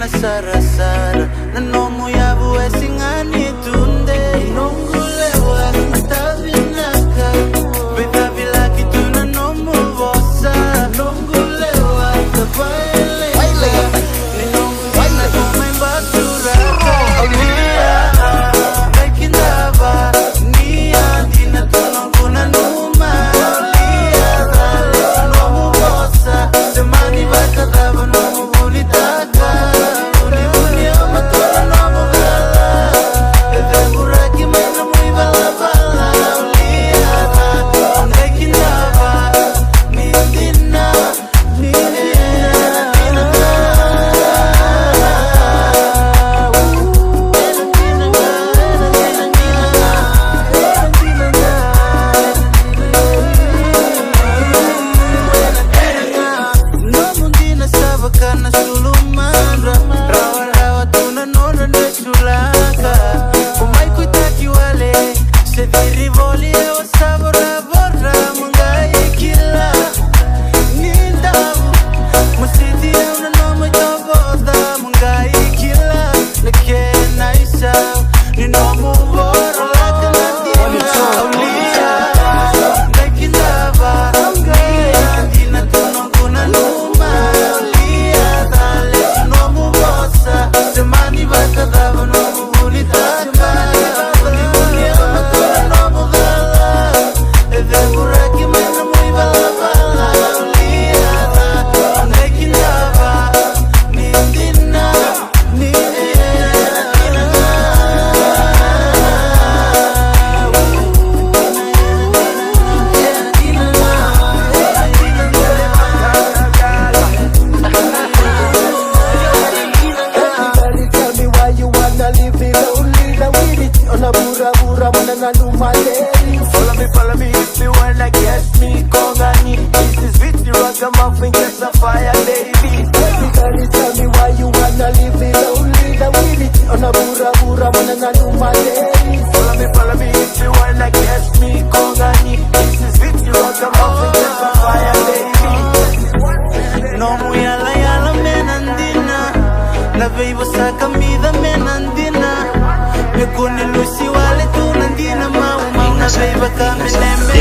na sara-sara na nomo yabu esingani tunde nongulewa tavinaka betavi laki tu na nomo vosa nongulewa tapaeleka ni nongu vina kuma imbasuraka Liaca naikindava ni andina tunongu na numa Liaca lesu nomo vosa semani bakadava nomo vulitaka uni amatona nomo gala eveburaki mena muy balabala Liaca naikindava ni andina ni kana sulumandra rawa tuna nona nesulaka umai kuitaki wale se dirivoli o sabora borra mungai kila nindavu musiti una nomo toboda mungai kila leke naisa ni nomo borra laka nadima aulia naikindava andina tunonguna numa semani bakadava nomo vulitaka uni amatona nomo gala eveburaki mena muy balabala Liaca naikindava ni andina ni Follow me if you wanna get me Kongani, this is Vitty Ragamuffin, get the fire baby Everybody tell me why you wanna leave me lonely The with it on a bura wanna do my days Follow me if you wanna get me Kongani, this is Vitty Ragamuffin, get the fire baby nomo yala menandina na veivo saka mida menandina me kone lusi wale tu nandina mau na veiva kame lembe